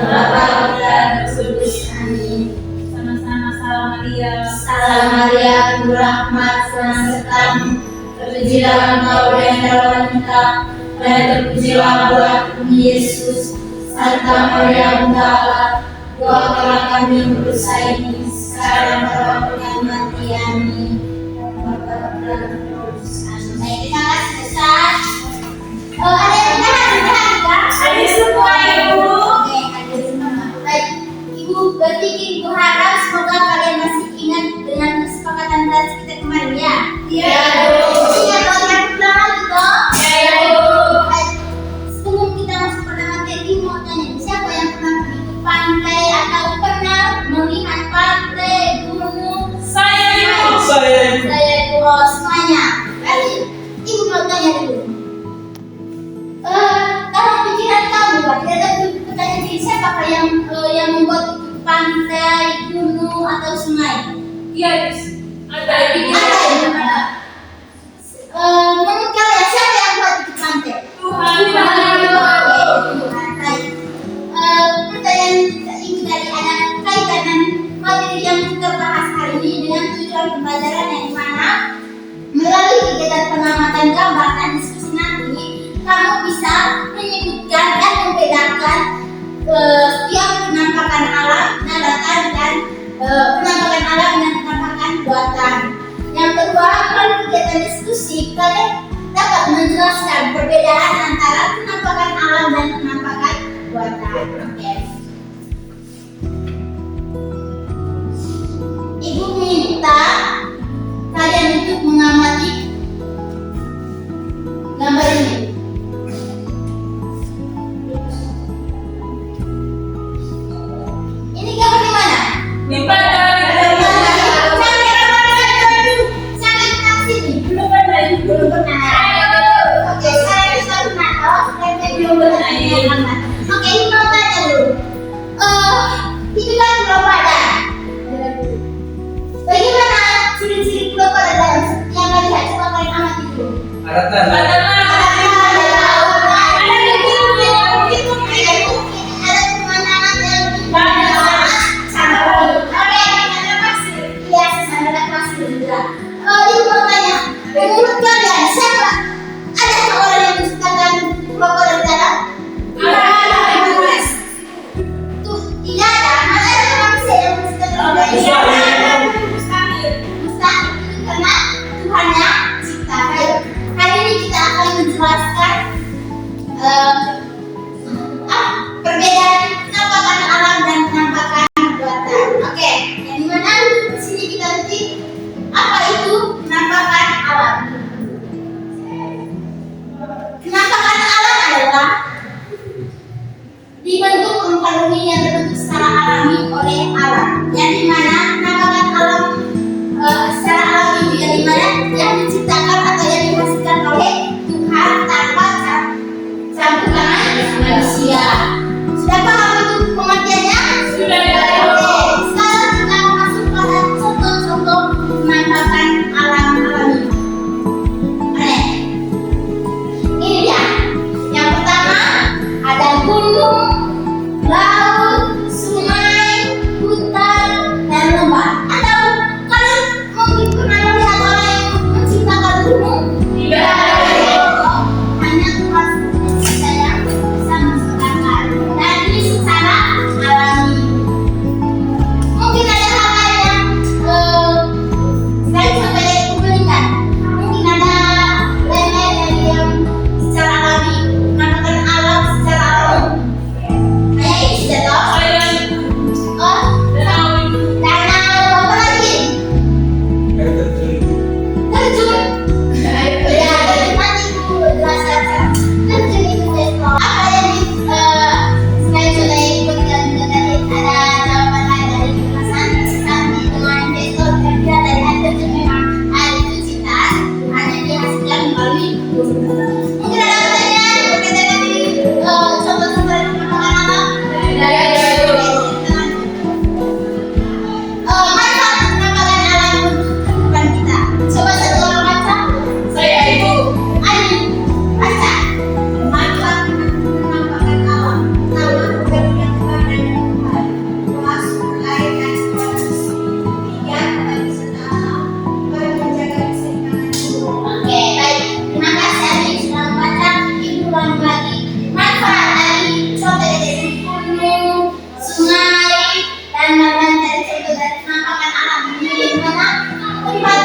Bapa dan Roh Kudus. Amin. Sama-sama salam Maria. Salam Maria, penuh rahmat, Tuhan sertamu. Terpujilah engkau di antara wanita, dan terpujilah buah Yesus. Santa Maria Bunda Allah, doakanlah kami yang berdosa ini, sekarang dan pada waktu kami mati. Amin. Bapa dan Roh Kudus. Amin. Baik, terima kasih besar. Ada yang tahan, kan? Ada semua, Ibu. Oke, ada semua. Baik, Ibu Ibu harap semoga kalian masih ingat dengan kesepakatan tadi kita kemarin ya. Iya, Ingat bagian pertama gitu. Iya, Ibu. Baik, sebelum kita masuk pada materi, mau tanya siapa yang pernah pergi ke pantai atau pernah melihat pantai, gunung? Saya, Ibu. Saya. Saya Ibu, oh, semuanya. Berarti Ibu mau tanya dulu. Dalam pikiran kamu, Pak, ada pertanyaan diri siapa yang membuat itu pantai, gunung atau sungai? Iya, ada Ibu. Ada. Menurut kalian siapa yang buat itu pantai? Tuhan. Tuhan. Baik. Pertanyaan Ibu tadi ada kaitan dengan materi yang kita bahas hari ini dengan tujuan pembelajaran yang mana melalui kegiatan pengamatan gambar dan diskusi nanti kamu bisa menyebutkan dan membedakan setiap penampakan alam, daratan dan penampakan alam dan penampakan buatan. Yang kedua, melalui kegiatan diskusi kalian dapat menjelaskan perbedaan antara penampakan alam dan penampakan buatan. Oke. Ibu minta kalian untuk mengamati gambar ini. Ini gambar di mana? Di padang. Sampai ke sini. Belum ada, Ibu. Belum pernah. Oke, saya bisa pernah. Oh, saya belum pernah. Oke, ini mau tanya dulu. Itu kan Pulau Padar. Bagaimana ciri-ciri Pulau Padar yang kalian lihat? Coba kalian amati dulu. Ada tanah. Menurut kalian siapa? Ada orang yang menciptakan Pulau Padar dalam? Tuh, tidak ada. Mana ada manusia yang menciptakan Pulau Padar? Mustahil itu karena Tuhan yang cipta. Baik, hari ini kita akan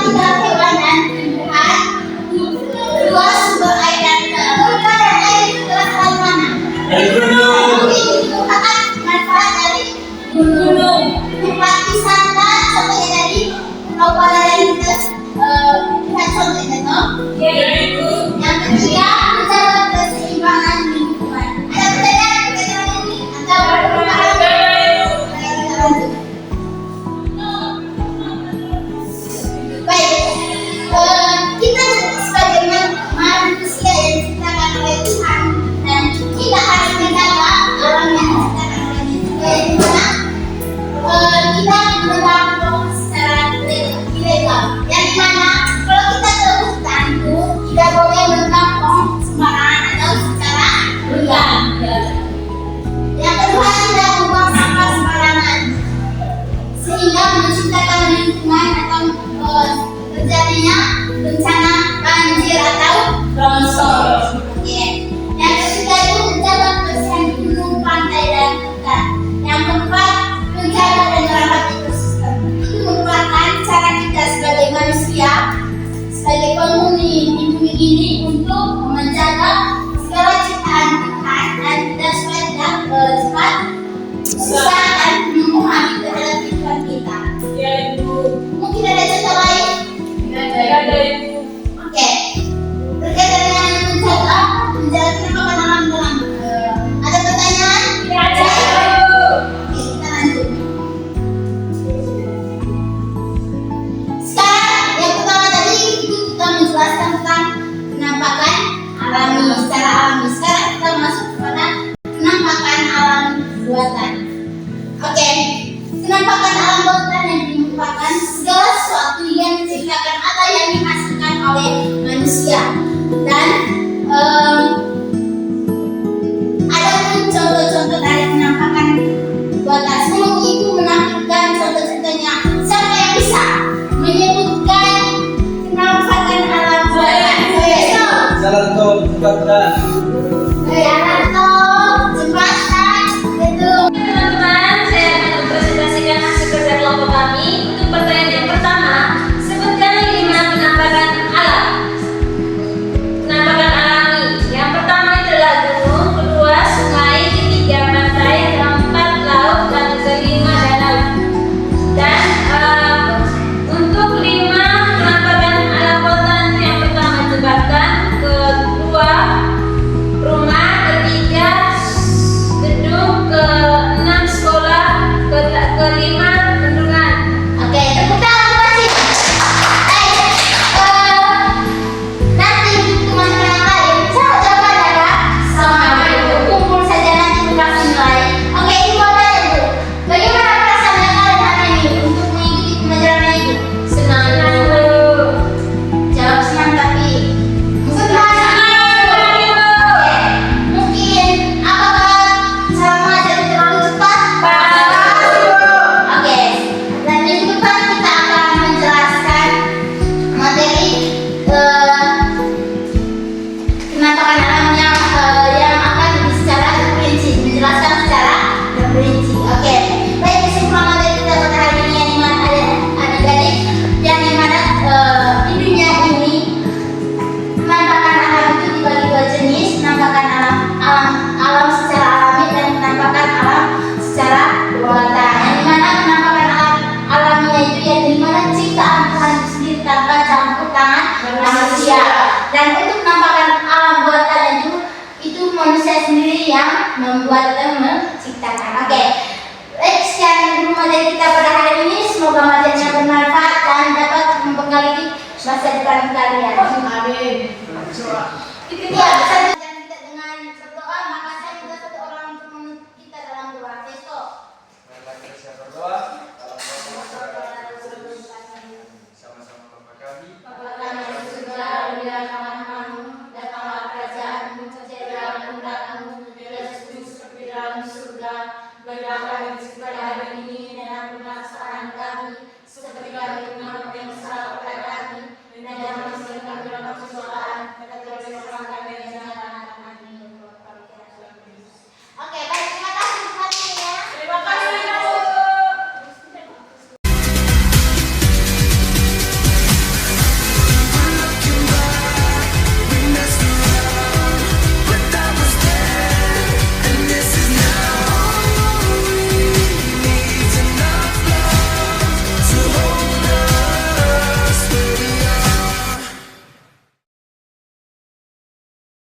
adalah hewan dan tumbuhan. Kedua, sumber air dan sumber air itu berasal dari mana? Dari gunung. Oke, itu merupakan manfaat dari Gunung. tempat wisata. Contohnya dari Pulau Kuala yang kita lihat contohnya toh. Yaitu. Yang ketiga, menjaga keseimbangan lingkungan. Ada pertanyaan berkaitan ini atau pertanyaan? Baik, kita sebagai manusia yang diciptakan oleh Tuhan dan kita harus menjaga alam yang diciptakan oleh Tuhan. Kita menebang secara ilegal. Yang dimana kalau kita ke hutan itu tidak boleh menebang pohon sembarangan atau secara legal. Yang kedua, tidak membuang sampah sembarangan sehingga menciptakan lingkungan atau terjadinya bencana banjir atau longsor. Oke. Yang ketiga itu menjaga kebersihan gunung, pantai dan hutan. Yang keempat, menjaga dan merawat ekosistem. Itu merupakan cara kita sebagai manusia, sebagai penghuni di bumi ini untuk menjaga segala ciptaan Tuhan dan kita supaya tidak cepat susah dan memahami terhadap kehidupan kita. Yaitu. Mungkin ada contoh lain? Yaitu. Oke. Berkaitan dengan menjaga kenapa dalam ada pertanyaan? Yaitu. Oke, kita lanjut. Sekarang yang pertama tadi itu kita menjelaskan tentang penampakan alami secara alami. Sekarang kita masuk kepada penampakan alam buatan. Oke, penampakan alam buatan yang merupakan segala sesuatu yang diciptakan atau yang dihasilkan oleh manusia. Dan ada pun contoh-contoh dari penampakan buatan. Sebelum itu menampilkan contoh-contohnya. Siapa yang bisa menyebutkan penampakan alam buatan? Jalan tol, jembatan. Jalan tol, jembatan, gedung. Teman-teman, saya akan mempresentasikan hasil kerja kelompok kami. Untuk pertanyaan yang pertama, sebutkan 5 penampakan alam. Penampakan alami. Yang pertama itu adalah gunung, kedua sungai, ketiga pantai, keempat laut, dan kelima danau. Dan untuk 5 penampakan alam buatan itu yang pertama jembatan, kedua rumah, ketiga gedung, keenam sekolah, kelima bendungan. Oke, tepuk tangan masih. Nanti teman-teman yang lain coba ada sama ibu kumpul saja nanti dikasih nilai. Oke, ibu ada ibu. Bagaimana perasaan yang kalian hari ini untuk mengikuti pembelajaran ibu? Senang. Jawab senang tapi mungkin apakah cara mengajar terlalu cepat? Oke, dan minggu depan kita akan menjelaskan materi penampakan alamnya yang akan secara terperinci, menjelaskan secara terperinci. Oke, baik kesimpulan materi kita pada hari ini yang dimana ada adik-adik yang dimana di dunia ini penampakan alam itu dibagi 2 jenis, penampakan alam secara alami dan penampakan alam secara buatan. Yang dimana penampakan alaminya itu yang dimana ciptaan Tuhan itu sendiri tanpa campur tangan manusia. Dan untuk penampakan alam buatan itu manusia sendiri yang membuat dan menciptakan. Oke, baik sekian dulu materi kita pada hari ini. Semoga materinya bermanfaat dan dapat mempengaruhi masa depan kalian. Amin. Ya,